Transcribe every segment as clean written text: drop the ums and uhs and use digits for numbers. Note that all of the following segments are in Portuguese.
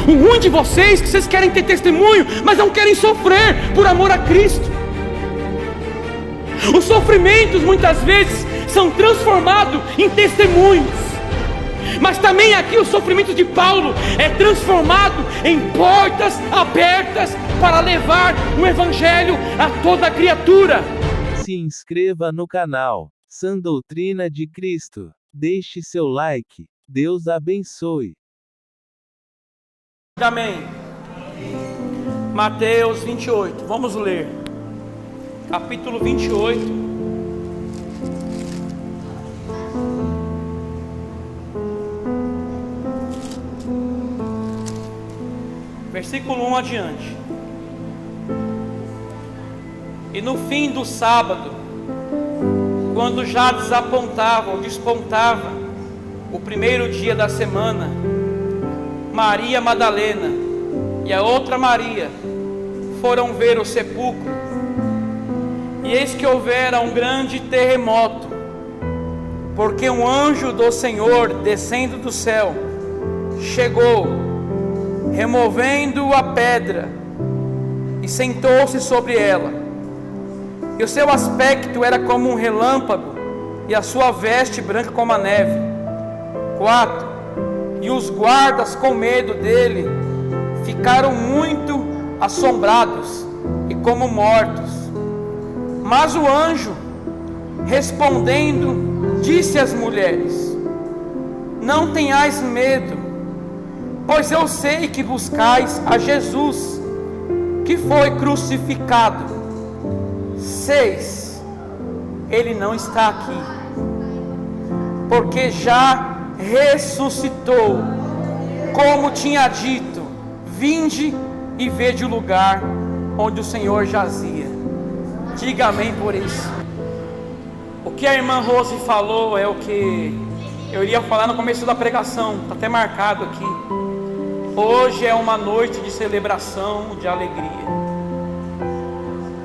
O ruim de vocês é que vocês querem ter testemunho, mas não querem sofrer por amor a Cristo. Os sofrimentos muitas vezes são transformados em testemunhos. Mas também aqui o sofrimento de Paulo é transformado em portas abertas para levar o Evangelho a toda criatura. Se inscreva no canal Sã Doutrina de Cristo. Deixe seu like. Deus abençoe. Amém. Mateus 28, vamos ler. Capítulo 28. Versículo 1 adiante. E no fim do sábado, quando já despontava o primeiro dia da semana, Maria Madalena e a outra Maria foram ver o sepulcro. E eis que houvera um grande terremoto, porque um anjo do Senhor, descendo do céu, chegou, removendo a pedra, e sentou-se sobre ela. E o seu aspecto era como um relâmpago, e a sua veste branca como a neve. 4. E os guardas, com medo dele, ficaram muito assombrados e como mortos. Mas o anjo, respondendo, disse às mulheres: não tenhais medo, pois eu sei que buscais a Jesus, que foi crucificado. 6. Ele não está aqui, porque já ressuscitou, como tinha dito. Vinde e vede o lugar onde o Senhor jazia. Diga amém por isso. O que a irmã Rose falou é o que eu iria falar no começo da pregação, está até marcado aqui. Hoje é uma noite de celebração, de alegria.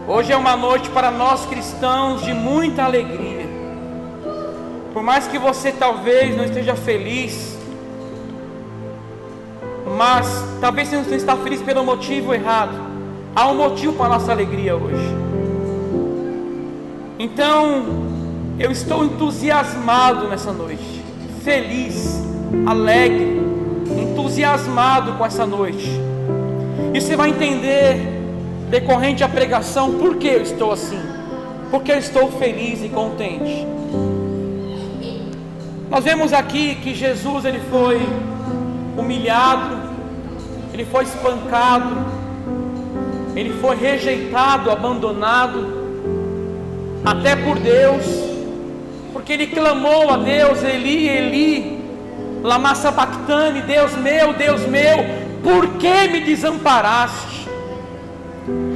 Hoje é uma noite para nós cristãos de muita alegria. Por mais que você talvez não esteja feliz, mas talvez você não esteja feliz pelo motivo errado, há um motivo para a nossa alegria hoje. Então, eu estou entusiasmado nessa noite, feliz, alegre, entusiasmado com essa noite. E você vai entender, decorrente à pregação, por que eu estou assim, porque eu estou feliz e contente. Nós vemos aqui que Jesus, ele foi humilhado, ele foi espancado, ele foi rejeitado, abandonado, até por Deus, porque ele clamou a Deus: Eli, Eli, lama sabachthani, Deus meu, por que me desamparaste?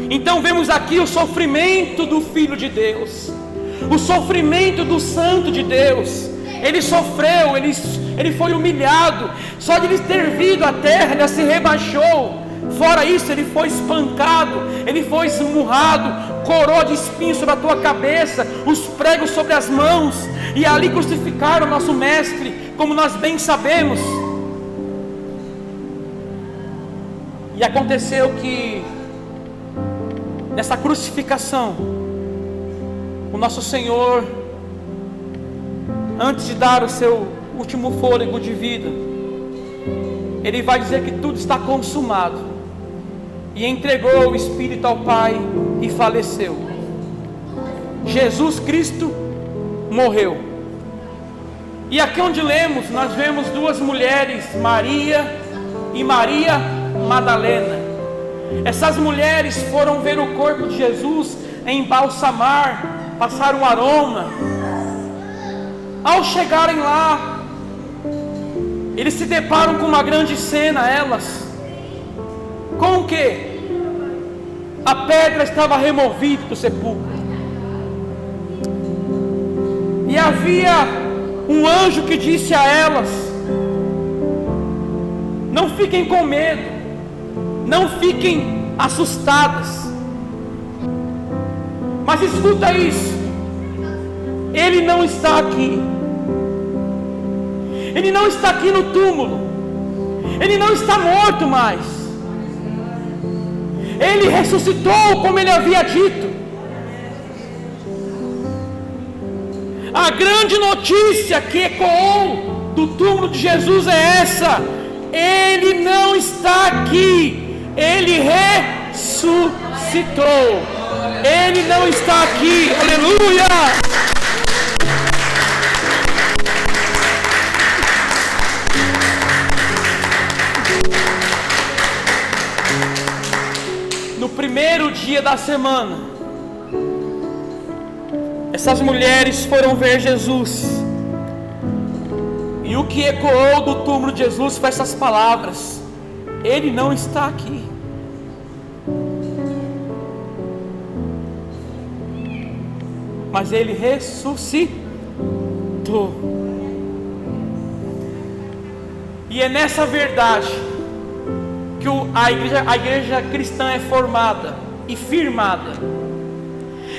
Então vemos aqui o sofrimento do Filho de Deus, o sofrimento do Santo de Deus. Ele sofreu, ele foi humilhado. Só de ele ter vindo à terra, ele se rebaixou. Fora isso, ele foi espancado, ele foi esmurrado, coroa de espinhos sobre a tua cabeça, os pregos sobre as mãos, e ali crucificaram o nosso mestre, como nós bem sabemos. E aconteceu que nessa crucificação, o nosso Senhor, antes de dar o seu último fôlego de vida, ele vai dizer que tudo está consumado, e entregou o Espírito ao Pai e faleceu. Jesus Cristo morreu. E aqui onde lemos, nós vemos duas mulheres, Maria e Maria Madalena. Essas mulheres foram ver o corpo de Jesus, embalsamar, passar um aroma. Ao chegarem lá, eles se deparam com uma grande cena, elas. Com o que? A pedra estava removida do sepulcro. E havia um anjo que disse a elas: não fiquem com medo, não fiquem assustadas. Mas escuta isso, Ele não está aqui. Ele não está aqui no túmulo. Ele não está morto mais. Ele ressuscitou como ele havia dito. A grande notícia que ecoou do túmulo de Jesus é essa: Ele não está aqui, Ele ressuscitou. Ele não está aqui, aleluia! No primeiro dia da semana, essas mulheres foram ver Jesus, e o que ecoou do túmulo de Jesus foi essas palavras: Ele não está aqui. Mas Ele ressuscitou. E é nessa verdade que a igreja cristã é formada e firmada.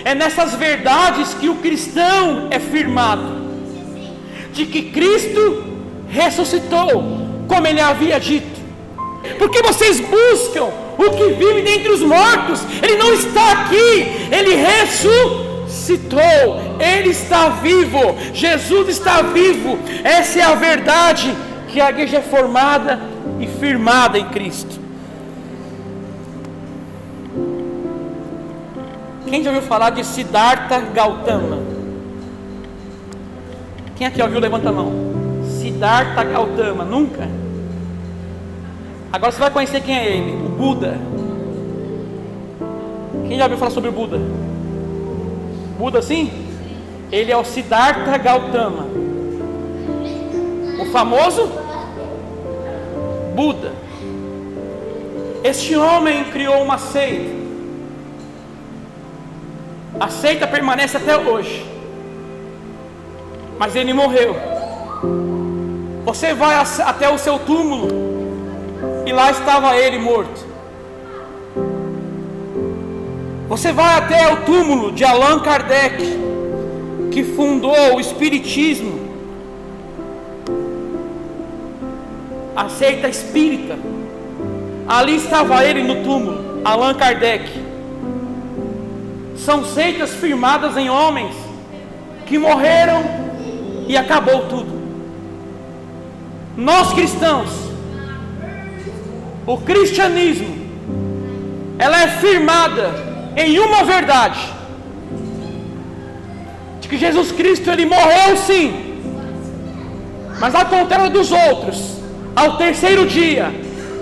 É nessas verdades que o cristão é firmado, de que Cristo ressuscitou, como Ele havia dito. Porque vocês buscam o que vive dentre os mortos. Ele não está aqui, Ele ressuscitou, Ele está vivo, Jesus está vivo. Essa é a verdade, que a igreja é formada e firmada em Cristo. Quem já ouviu falar de Siddhartha Gautama? Quem aqui ouviu? Levanta a mão. Siddhartha Gautama, nunca? Agora você vai conhecer quem é ele, o Buda. Quem já ouviu falar sobre o Buda? Buda, sim? Ele é o Siddhartha Gautama, o famoso Buda. Este homem criou uma seita. A seita permanece até hoje, mas ele morreu. Você vai até o seu túmulo, e lá estava ele morto. Você vai até o túmulo de Allan Kardec, que fundou o Espiritismo, a seita espírita. Ali estava ele no túmulo, Allan Kardec. São seitas firmadas em homens que morreram e acabou tudo. Nós cristãos, o cristianismo, ela é firmada em uma verdade, de que Jesus Cristo, Ele morreu sim, mas ao contrário dos outros, ao terceiro dia,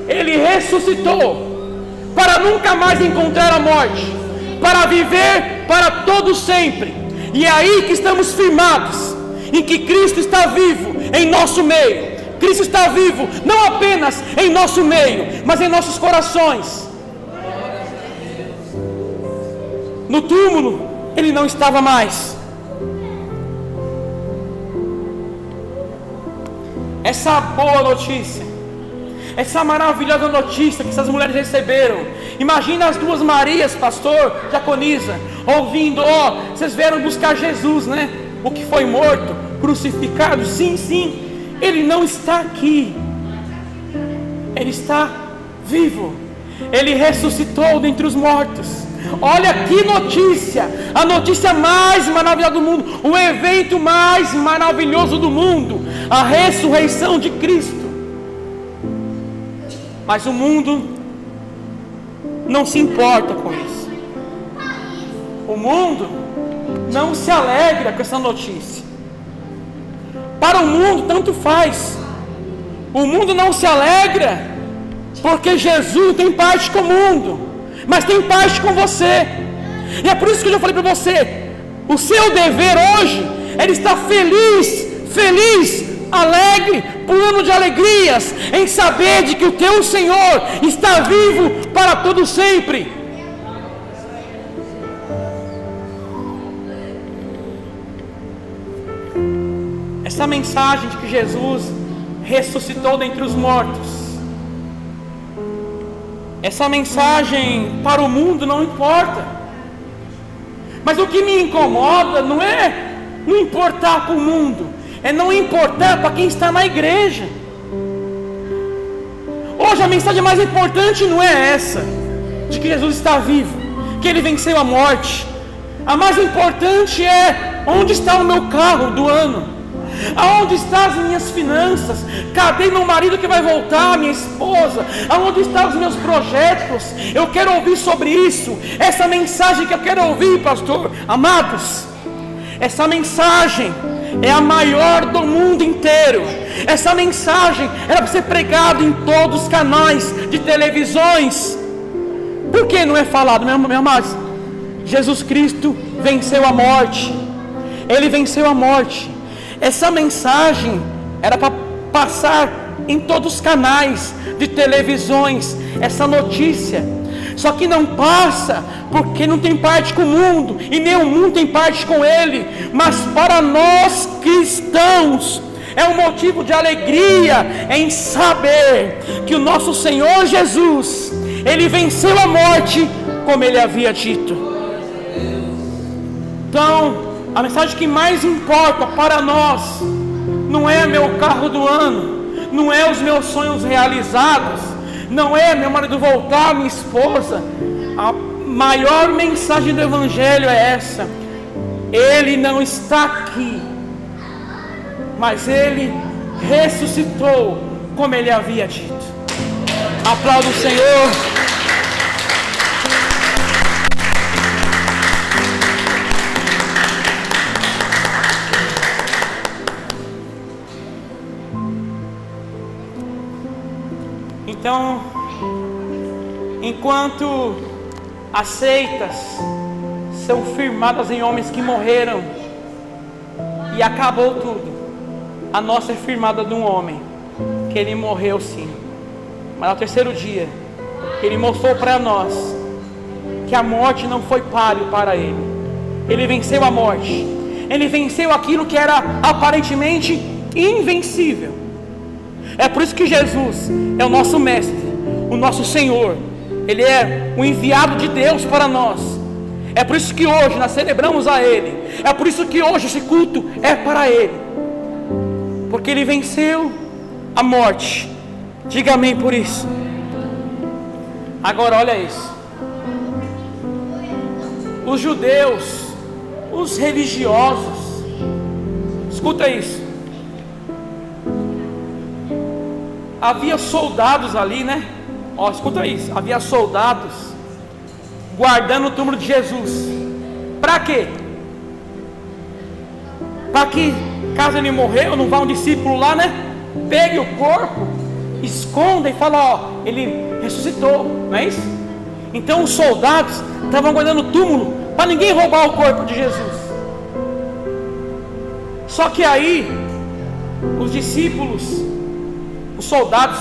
Ele ressuscitou, para nunca mais encontrar a morte, para viver para todo sempre. E é aí que estamos firmados, em que Cristo está vivo em nosso meio. Cristo está vivo não apenas em nosso meio, mas em nossos corações. No túmulo ele não estava mais. Essa boa notícia, essa maravilhosa notícia que essas mulheres receberam. Imagina as duas Marias, pastor, diaconisa, ouvindo: ó, vocês vieram buscar Jesus, né? O que foi morto, crucificado. Sim, sim, Ele não está aqui, Ele está vivo. Ele ressuscitou dentre os mortos. Olha que notícia, a notícia mais maravilhosa do mundo, o evento mais maravilhoso do mundo, a ressurreição de Cristo. Mas o mundo não se importa com isso. O mundo não se alegra com essa notícia. Para o mundo tanto faz. O mundo não se alegra porque Jesus tem parte com o mundo, mas tem parte com você. E é por isso que eu já falei para você: o seu dever hoje é estar feliz, alegre, pulando de alegrias, em saber de que o teu Senhor está vivo para todo sempre. Essa mensagem de que Jesus ressuscitou dentre os mortos, essa mensagem para o mundo não importa. Mas o que me incomoda não é não importar para o mundo, é não importar para quem está na igreja. hoje a mensagem mais importante não é essa, de que Jesus está vivo, que Ele venceu a morte. A mais importante é: onde está o meu carro do ano? Aonde estão as minhas finanças? Cadê meu marido que vai voltar? Minha esposa? Aonde estão os meus projetos? Eu quero ouvir sobre isso. Essa mensagem que eu quero ouvir, pastor. Amados, essa mensagem é a maior do mundo inteiro. Essa mensagem era para ser pregada em todos os canais de televisões. Por que não é falado, meu amado? Jesus Cristo venceu a morte. Ele venceu a morte. Essa mensagem era para passar em todos os canais de televisões, essa notícia. Só que não passa porque não tem parte com o mundo, e nem o mundo tem parte com ele. Mas para nós cristãos é um motivo de alegria em saber que o nosso Senhor Jesus, Ele venceu a morte como Ele havia dito. Então, a mensagem que mais importa para nós não é meu carro do ano, não é os meus sonhos realizados, não é meu marido voltar, minha esposa. A maior mensagem do Evangelho é essa: Ele não está aqui, mas Ele ressuscitou como Ele havia dito. Aplauda o Senhor. Então, enquanto as seitas são firmadas em homens que morreram e acabou tudo, a nossa é firmada de um homem que ele morreu sim, mas ao terceiro dia ele mostrou para nós que a morte não foi páreo para ele. Ele venceu a morte, ele venceu aquilo que era aparentemente invencível. É por isso que Jesus é o nosso mestre, o nosso Senhor. Ele é o enviado de Deus para nós. É por isso que hoje nós celebramos a Ele. É por isso que hoje esse culto é para Ele, porque Ele venceu a morte. Diga amém por isso. Agora olha isso. Os judeus, os religiosos, escuta isso. Havia soldados ali, né? Ó, escuta isso. Havia soldados guardando o túmulo de Jesus. Para quê? Para que, caso ele morreu, não vá um discípulo lá, né? Pegue o corpo, esconda e fala: ó, ele ressuscitou, não é isso? Então os soldados estavam guardando o túmulo para ninguém roubar o corpo de Jesus. Só que aí os discípulos, soldados,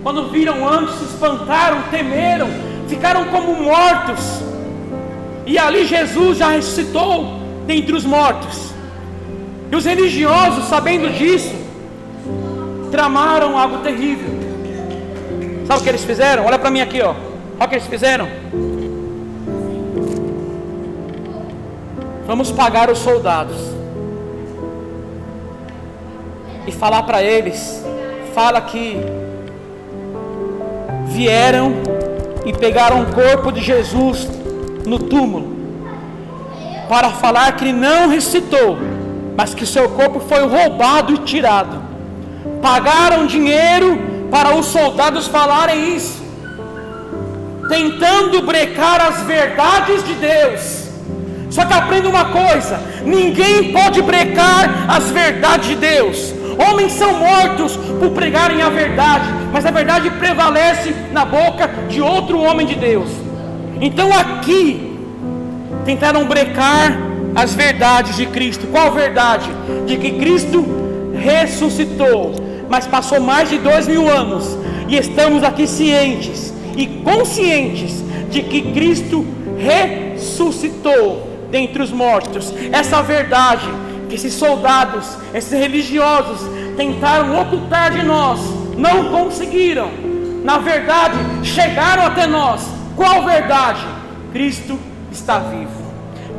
quando viram anjos, se espantaram, temeram, ficaram como mortos. E ali Jesus já ressuscitou dentre os mortos. E os religiosos, sabendo disso, tramaram algo terrível. Sabe o que eles fizeram? Olha para mim aqui, ó. Olha o que eles fizeram. Vamos pagar os soldados e falar para eles, fala que vieram e pegaram o corpo de Jesus no túmulo, para falar que ele não ressuscitou, mas que seu corpo foi roubado e tirado. Pagaram dinheiro para os soldados falarem isso, tentando brecar as verdades de Deus. Só que aprenda uma coisa: ninguém pode brecar as verdades de Deus. Homens são mortos por pregarem a verdade, mas a verdade prevalece na boca de outro homem de Deus. Então aqui tentaram brecar as verdades de Cristo. Qual verdade? De que Cristo ressuscitou. Mas passou mais de 2000 anos e estamos aqui cientes e conscientes de que Cristo ressuscitou dentre os mortos. Essa verdade que esses soldados, esses religiosos tentaram ocultar de nós, não conseguiram. Na verdade, chegaram até nós. Qual verdade? Cristo está vivo.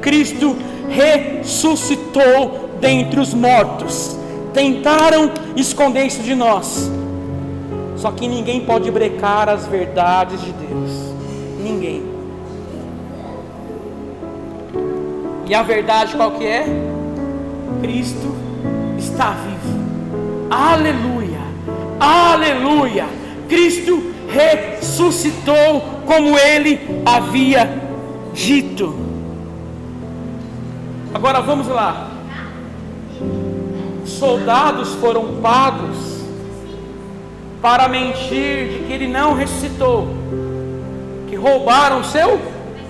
Cristo ressuscitou dentre os mortos. Tentaram esconder isso de nós, Só que ninguém pode brecar as verdades de Deus. Ninguém. E a verdade qual que é? Cristo está vivo. Aleluia, aleluia. Cristo ressuscitou como Ele havia dito. Agora vamos lá. Soldados foram pagos para mentir de que Ele não ressuscitou, que roubaram o seu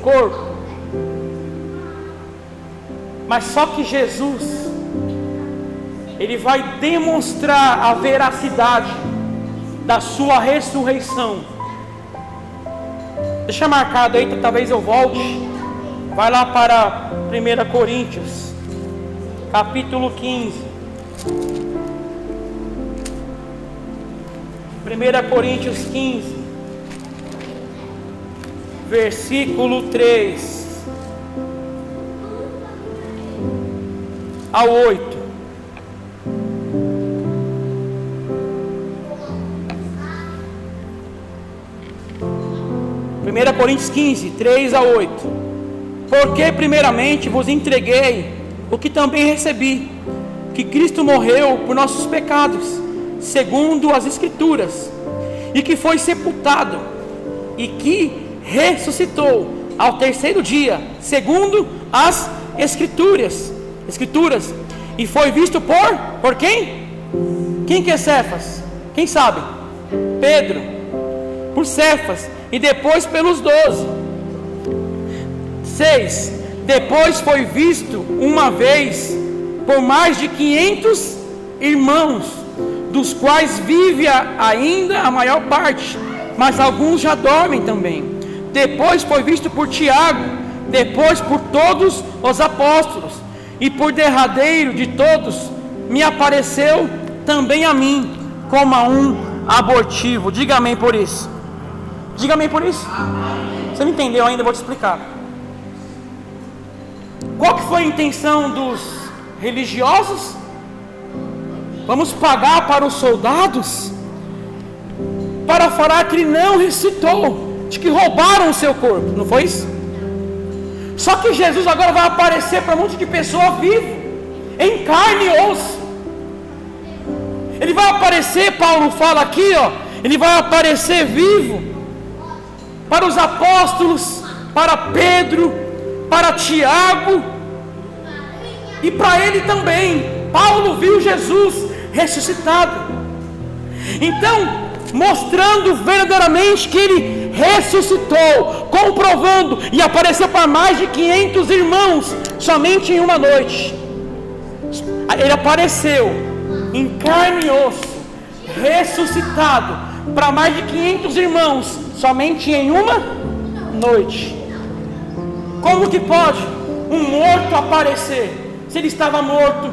corpo. Mas só que Jesus, Ele vai demonstrar a veracidade da sua ressurreição. Deixa marcado aí, talvez eu volte. Vai lá para 1 Coríntios, capítulo 15. 1 Coríntios 15, versículo 3 ao 8. Primeira Coríntios 15, 3 a 8. Porque primeiramente vos entreguei o que também recebi, que Cristo morreu por nossos pecados, segundo as Escrituras, e que foi sepultado, e que ressuscitou ao terceiro dia, segundo as Escrituras, e foi visto por quem? Quem que é Cefas? Quem sabe? Pedro, por Cefas, e depois pelos 12. 6. Depois foi visto uma vez por mais de 500 irmãos, dos quais vive ainda a maior parte, mas alguns já dormem também. Depois foi visto por Tiago, depois por todos os apóstolos, e por derradeiro de todos me apareceu também a mim, como a um abortivo. Diga amém por isso. Diga amém por isso. Você não entendeu ainda? Eu vou te explicar. Qual que foi a intenção dos religiosos? Vamos pagar para os soldados para falar que ele não ressuscitou, de que roubaram o seu corpo, não foi isso? Só que Jesus agora vai aparecer para um monte de pessoa viva, em carne e osso. Ele vai aparecer, Paulo fala aqui, ele vai aparecer vivo para os apóstolos, para Pedro, para Tiago e para ele também. Paulo viu Jesus ressuscitado. Então, mostrando verdadeiramente que ele ressuscitou, comprovando, e apareceu para mais de 500 irmãos somente em uma noite. Ele apareceu em carne e osso, ressuscitado para mais de 500 irmãos somente em uma noite. Como que pode um morto aparecer? Se ele estava morto,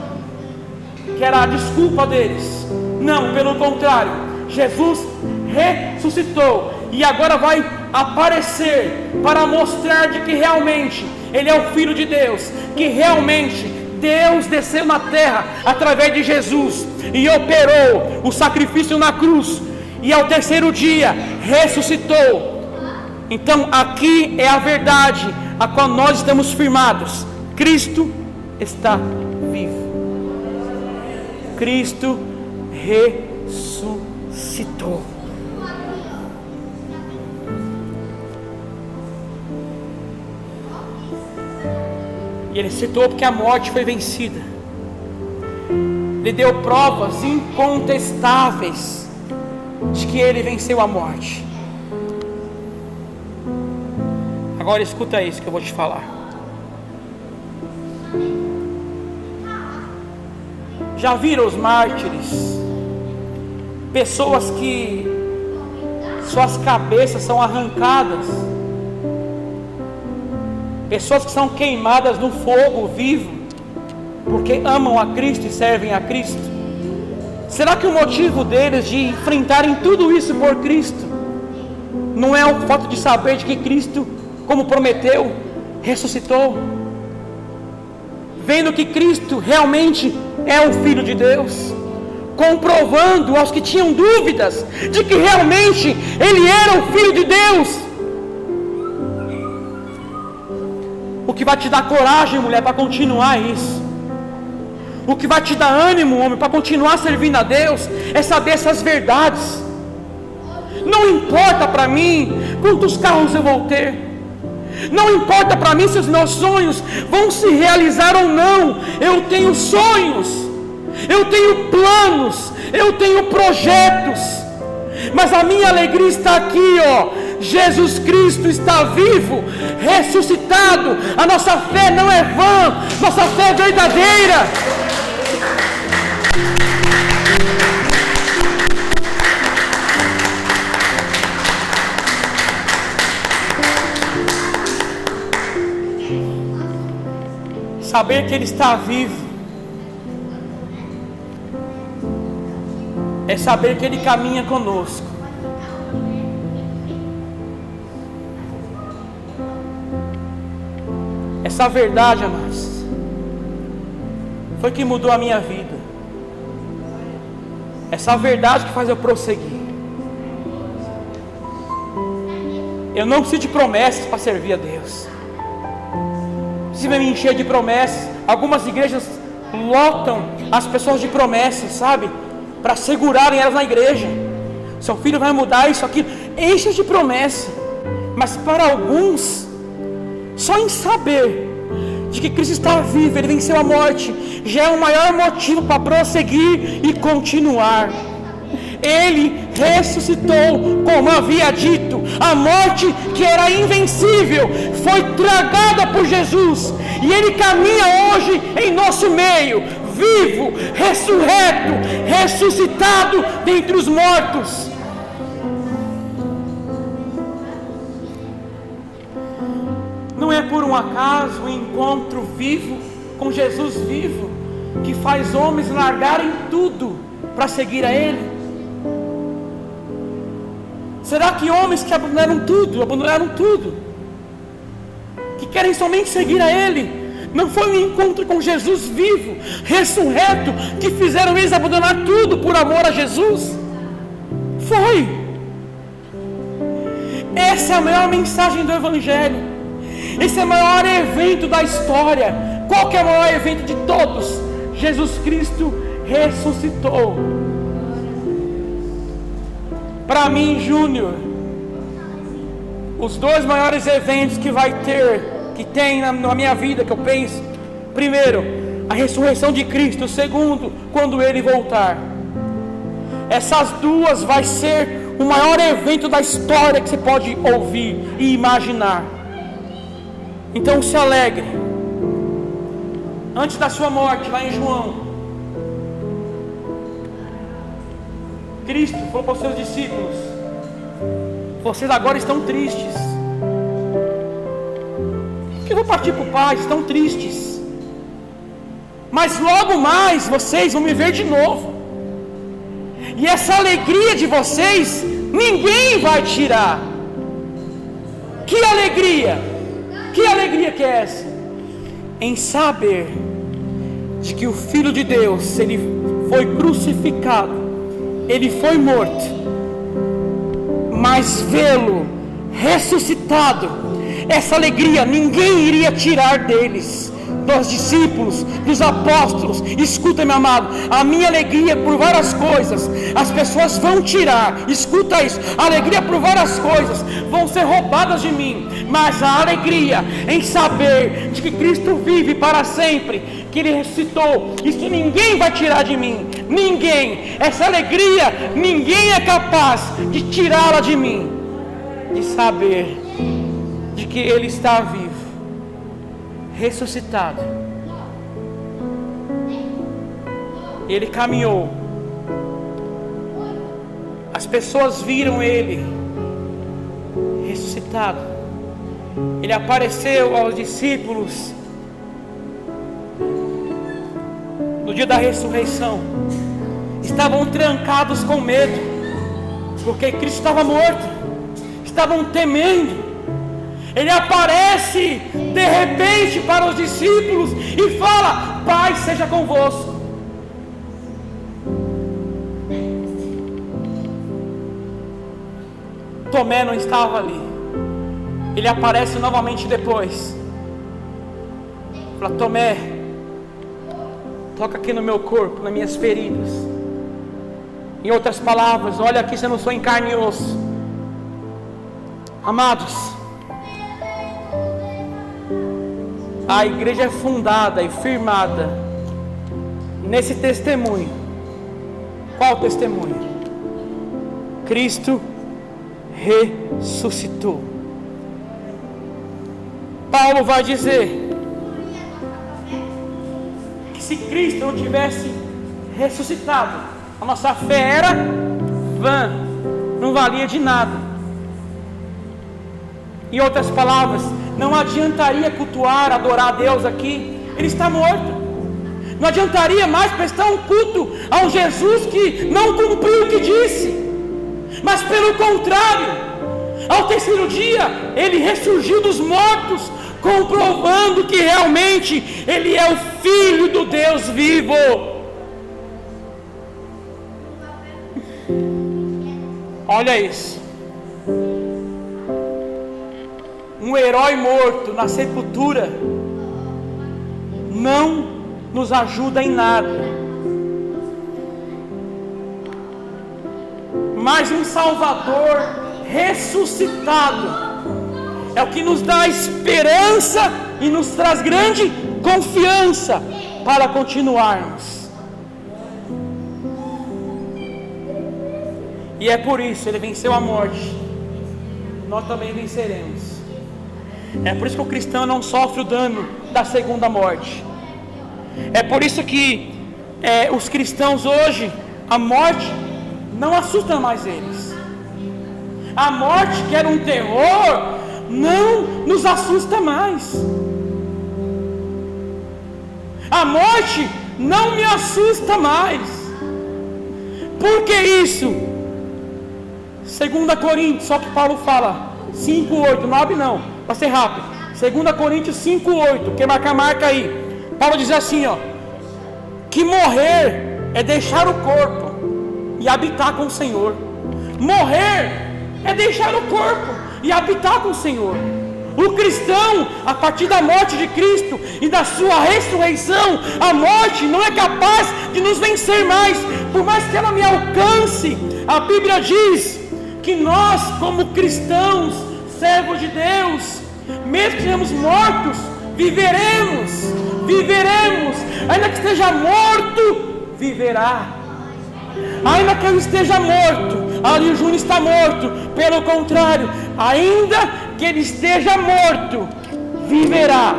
que era a desculpa deles. Não, pelo contrário, Jesus ressuscitou e agora vai aparecer para mostrar de que realmente Ele é o Filho de Deus, que realmente Deus desceu na terra através de Jesus e operou o sacrifício na cruz, e ao terceiro dia ressuscitou. Então aqui é a verdade a qual nós estamos firmados: Cristo está vivo. Cristo ressuscitou. E ele ressuscitou porque a morte foi vencida. Ele deu provas incontestáveis de que ele venceu a morte. Agora escuta isso que eu vou te falar. Já viram os mártires? Pessoas que suas cabeças são arrancadas, pessoas que são queimadas no fogo vivo, porque amam a Cristo e servem a Cristo. Será que o motivo deles de enfrentarem tudo isso por Cristo não é o fato de saber de que Cristo, como prometeu, ressuscitou? Vendo que Cristo realmente é o Filho de Deus, comprovando aos que tinham dúvidas de que realmente ele era o Filho de Deus. O que vai te dar coragem, mulher, para continuar isso, o que vai te dar ânimo, homem, para continuar servindo a Deus, é saber essas verdades. Não importa para mim quantos carros eu vou ter, não importa para mim se os meus sonhos vão se realizar ou não. Eu tenho sonhos, eu tenho planos, eu tenho projetos, mas a minha alegria está aqui, ó. Jesus Cristo está vivo, ressuscitado. A nossa fé não é vã, nossa fé é verdadeira. Saber que Ele está vivo é saber que Ele caminha conosco. Essa verdade, amados, foi que mudou a minha vida. Essa verdade que faz eu prosseguir. Eu não preciso de promessas para servir a Deus. Se vai me encher de promessas. Algumas igrejas lotam as pessoas de promessas, sabe? Para segurarem elas na igreja. Seu filho vai mudar isso aqui. Enche de promessa. Mas para alguns, só em saber de que Cristo está vivo, Ele venceu a morte, já é o maior motivo para prosseguir e continuar. Ele ressuscitou, como havia dito. A morte, que era invencível, foi tragada por Jesus, e Ele caminha hoje em nosso meio, vivo, ressurreto, ressuscitado dentre os mortos. Não é por um acaso o encontro vivo com Jesus vivo que faz homens largarem tudo para seguir a Ele. Será que homens que abandonaram tudo, que querem somente seguir a Ele, não foi um encontro com Jesus vivo, ressurreto, que fizeram eles abandonar tudo por amor a Jesus? Foi. Essa é a maior mensagem do Evangelho. Esse é o maior evento da história. Qual que é o maior evento de todos? Jesus Cristo ressuscitou. Para mim, Júnior, os dois maiores eventos que tem na minha vida, que eu penso: primeiro, a ressurreição de Cristo. Segundo, quando Ele voltar. Essas duas vai ser o maior evento da história que você pode ouvir e imaginar. Então se alegre. Antes da sua morte, lá em João, Cristo falou para os seus discípulos: vocês agora estão tristes, porque eu vou partir para o Pai. Estão tristes, mas logo mais vocês vão me ver de novo, e essa alegria de vocês ninguém vai tirar. Que alegria! Que alegria que é essa? Em saber de que o Filho de Deus, Ele foi crucificado, Ele foi morto, mas vê-lo ressuscitado, essa alegria ninguém iria tirar deles, dos discípulos, dos apóstolos. Escuta, meu amado, a minha alegria por várias coisas as pessoas vão tirar. Escuta isso: a alegria por várias coisas vão ser roubadas de mim, mas a alegria em saber de que Cristo vive para sempre, que Ele ressuscitou, isso ninguém vai tirar de mim. Ninguém. Essa alegria ninguém é capaz de tirá-la de mim, de saber de que Ele está vivo, ressuscitado. Ele caminhou, as pessoas viram Ele ressuscitado. Ele apareceu aos discípulos no dia da ressurreição. Estavam trancados com medo, porque Cristo estava morto, estavam temendo. Ele aparece de repente para os discípulos e fala: Pai seja convosco. Tomé não estava ali. Ele aparece novamente depois. Fala: Tomé, toca aqui no meu corpo, nas minhas feridas. Em outras palavras, olha aqui se eu não sou em carne e osso. Amados, a igreja é fundada e firmada nesse testemunho. Qual testemunho? Cristo ressuscitou. Paulo vai dizer que se Cristo não tivesse ressuscitado, a nossa fé era vã, não valia de nada. Em outras palavras, não adiantaria cultuar, adorar a Deus aqui, Ele está morto. Não adiantaria mais prestar um culto a um Jesus que não cumpriu o que disse, mas pelo contrário, ao terceiro dia, Ele ressurgiu dos mortos, comprovando que realmente Ele é o Filho do Deus vivo. Olha isso. Um herói morto na sepultura não nos ajuda em nada, mas um Salvador ressuscitado é o que nos dá esperança e nos traz grande confiança para continuarmos. E é por isso Ele venceu a morte, nós também venceremos. É por isso que o cristão não sofre o dano da segunda morte. É por isso que os cristãos hoje, a morte não assusta mais eles. A morte, que era um terror, não nos assusta mais. A morte não me assusta mais. Por que isso? 2 Coríntios, só que Paulo fala 5:8, não abre não, vai ser rápido. 2 Coríntios 5:8, quer marca aí. Paulo diz assim, que morrer é deixar o corpo e habitar com o Senhor. Morrer é deixar o corpo e habitar com o Senhor. O cristão, a partir da morte de Cristo e da sua ressurreição, a morte não é capaz de nos vencer mais, por mais que ela me alcance. A Bíblia diz que nós, como cristãos, servos de Deus, mesmo que sejamos mortos, viveremos, ainda que esteja morto, viverá. Ainda que eu esteja morto, ali o Júnior está morto, pelo contrário, ainda que ele esteja morto, viverá.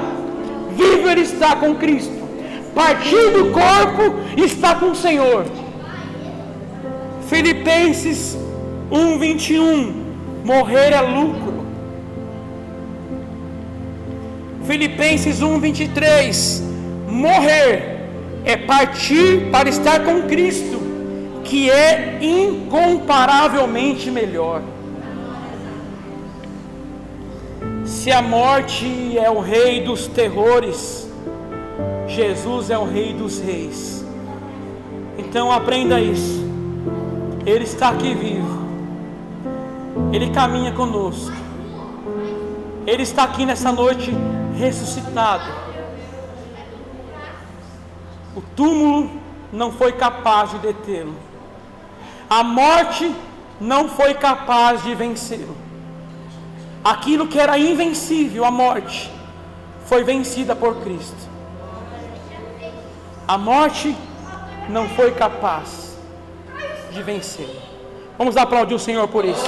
Vivo ele está com Cristo, partiu do corpo, está com o Senhor. Filipenses 1:21, morrer é lucro. Filipenses 1:23, morrer é partir para estar com Cristo, que é incomparavelmente melhor. Se a morte é o rei dos terrores, Jesus é o rei dos reis. Então aprenda isso. Ele está aqui vivo, Ele caminha conosco, Ele está aqui nessa noite ressuscitado. O túmulo não foi capaz de detê-lo, a morte não foi capaz de vencê-lo. Aquilo que era invencível, a morte, foi vencida por Cristo. A morte não foi capaz de vencê-lo. Vamos aplaudir o Senhor por isso.